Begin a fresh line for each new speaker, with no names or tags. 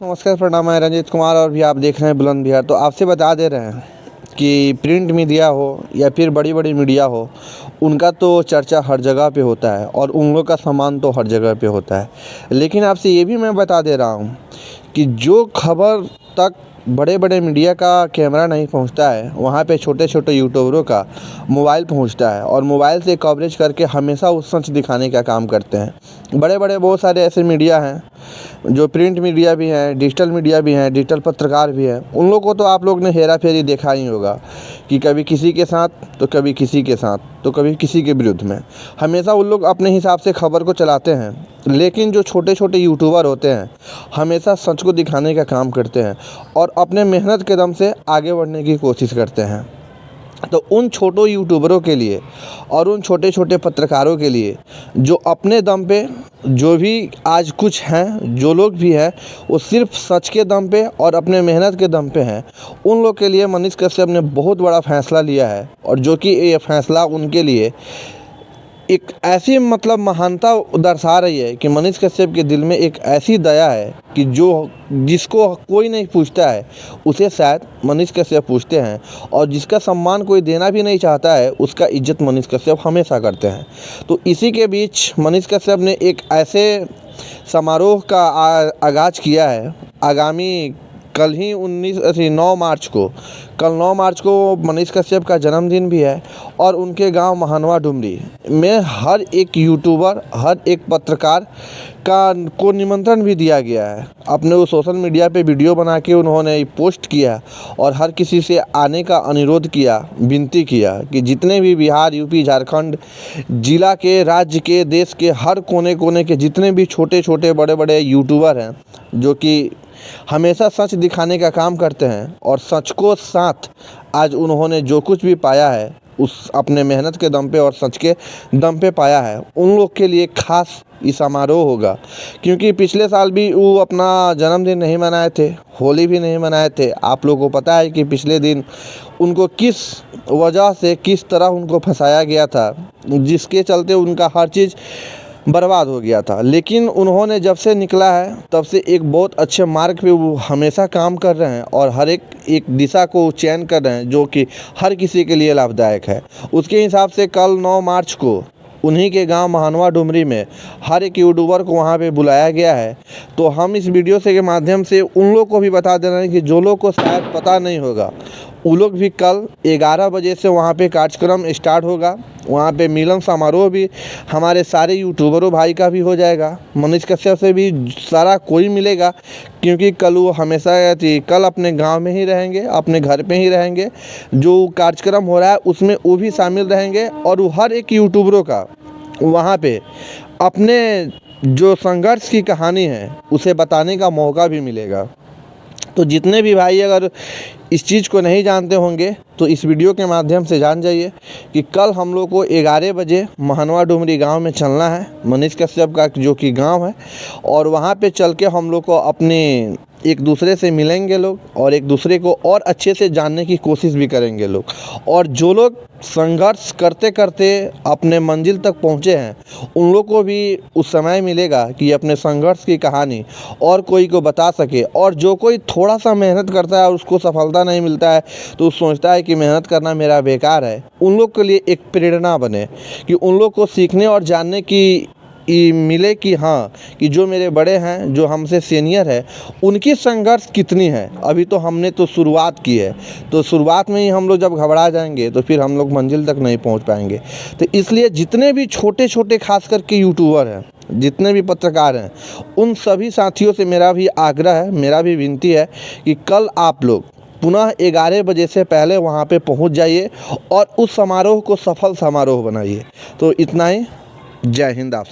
नमस्कार, प्रणाम। मैं रंजीत कुमार और भी आप देख रहे हैं बुलंद बिहार। तो आपसे बता दे रहे हैं कि प्रिंट मीडिया हो या फिर बड़ी बड़ी मीडिया हो, उनका तो चर्चा हर जगह पे होता है और उन लोग का सम्मान तो हर जगह पे होता है। लेकिन आपसे ये भी मैं बता दे रहा हूँ कि जो खबर तक बड़े बड़े मीडिया का कैमरा नहीं पहुंचता है, वहाँ पे छोटे छोटे यूट्यूबरों का मोबाइल पहुंचता है और मोबाइल से कवरेज करके हमेशा उस सच दिखाने का काम करते हैं। बड़े बड़े बहुत सारे ऐसे मीडिया हैं जो प्रिंट मीडिया भी हैं, डिजिटल मीडिया भी हैं, डिजिटल पत्रकार भी हैं। उन लोगों को तो आप लोग ने हेरा फेरी देखा ही होगा कि कभी किसी के साथ तो कभी किसी के साथ तो कभी किसी के विरुद्ध में। हमेशा उन लोग अपने हिसाब से खबर को चलाते हैं, लेकिन जो छोटे छोटे यूट्यूबर होते हैं हमेशा सच को दिखाने का काम करते हैं और अपने मेहनत के दम से आगे बढ़ने की कोशिश करते हैं। तो उन छोटो यूट्यूबरों के लिए और उन छोटे छोटे पत्रकारों के लिए जो अपने दम पे जो भी आज कुछ हैं, जो लोग भी हैं, वो सिर्फ सच के दम पे और अपने मेहनत के दम पे हैं, उन लोग के लिए मनीष कश्यप ने बहुत बड़ा फैसला लिया है। और जो कि ये फैसला उनके लिए एक ऐसी महानता दर्शा रही है कि मनीष कश्यप के दिल में एक ऐसी दया है कि जिसको कोई नहीं पूछता है उसे शायद मनीष कश्यप पूछते हैं, और जिसका सम्मान कोई देना भी नहीं चाहता है उसका इज्जत मनीष कश्यप हमेशा करते हैं। तो इसी के बीच मनीष कश्यप ने एक ऐसे समारोह का आगाज़ किया है। आगामी कल ही 9 मार्च को मनीष कश्यप का जन्मदिन भी है और उनके गांव महानवा डुमरी में हर एक यूट्यूबर, हर एक पत्रकार को निमंत्रण भी दिया गया है। अपने वो सोशल मीडिया पे वीडियो बना के उन्होंने पोस्ट किया और हर किसी से आने का अनुरोध किया, विनती किया कि जितने भी बिहार, यूपी, झारखंड जिला के, राज्य के, देश के हर कोने कोने के जितने भी छोटे छोटे बड़े बड़े यूट्यूबर हैं जो कि हमेशा सच दिखाने का काम करते हैं और सच को साथ आज उन्होंने जो कुछ भी पाया है उस अपने मेहनत के दम पे और सच के दम पे पाया है, उन लोग के लिए खास ये समारोह होगा। क्योंकि पिछले साल भी वो अपना जन्मदिन नहीं मनाए थे, होली भी नहीं मनाए थे। आप लोगों को पता है कि पिछले दिन उनको किस वजह से, किस तरह उनको फंसाया गया था, जिसके चलते उनका हर चीज़ बर्बाद हो गया था। लेकिन उन्होंने जब से निकला है तब से एक बहुत अच्छे मार्ग पे वो हमेशा काम कर रहे हैं और हर एक दिशा को चयन कर रहे हैं जो कि हर किसी के लिए लाभदायक है। उसके हिसाब से कल 9 मार्च को उन्हीं के गांव महानवा डुमरी में हर एक यूट्यूबर को वहां पे बुलाया गया है। तो हम इस वीडियो से के माध्यम से उन लोग को भी बता दे रहे हैं कि जो लोग को शायद पता नहीं होगा, वो लोग भी कल 11 बजे से वहाँ पे कार्यक्रम स्टार्ट होगा। वहाँ पे मिलन समारोह भी हमारे सारे यूट्यूबरों भाई का भी हो जाएगा। मनीष कश्यप से भी सारा कोई मिलेगा, क्योंकि कल वो हमेशा कल अपने गांव में ही रहेंगे, अपने घर पे ही रहेंगे। जो कार्यक्रम हो रहा है उसमें वो भी शामिल रहेंगे और वो हर एक यूट्यूबरों का वहाँ पे अपने जो संघर्ष की कहानी है उसे बताने का मौका भी मिलेगा। तो जितने भी भाई अगर इस चीज़ को नहीं जानते होंगे तो इस वीडियो के माध्यम से जान जाइए कि कल हम लोग को 11 बजे महानवा डुमरी गांव में चलना है, मनीष कश्यप का जो कि गांव है, और वहां पे चल के हम लोग को अपने एक दूसरे से मिलेंगे लोग और एक दूसरे को और अच्छे से जानने की कोशिश भी करेंगे लोग। और जो लोग संघर्ष करते करते अपने मंजिल तक पहुंचे हैं उन लोग को भी उस समय मिलेगा कि अपने संघर्ष की कहानी और कोई को बता सके। और जो कोई थोड़ा सा मेहनत करता है और उसको सफलता नहीं मिलता है तो सोचता है कि मेहनत करना मेरा बेकार है, उन लोग के लिए एक प्रेरणा बने कि उन लोग को सीखने और जानने की मिले कि हाँ, कि जो मेरे बड़े हैं, जो हमसे सीनियर है, उनकी संघर्ष कितनी है। अभी तो हमने तो शुरुआत की है, तो शुरुआत में ही हम लोग जब घबरा जाएंगे तो फिर हम लोग मंजिल तक नहीं पहुंच पाएंगे। तो इसलिए जितने भी छोटे छोटे खास करके यूट्यूबर हैं, जितने भी पत्रकार हैं, उन सभी साथियों से मेरा भी आग्रह है, मेरा भी विनती है कि कल आप लोग पुनः 11 बजे से पहले वहाँ पे पहुँच जाइए और उस समारोह को सफल समारोह बनाइए। तो इतना ही। जय हिंद। आप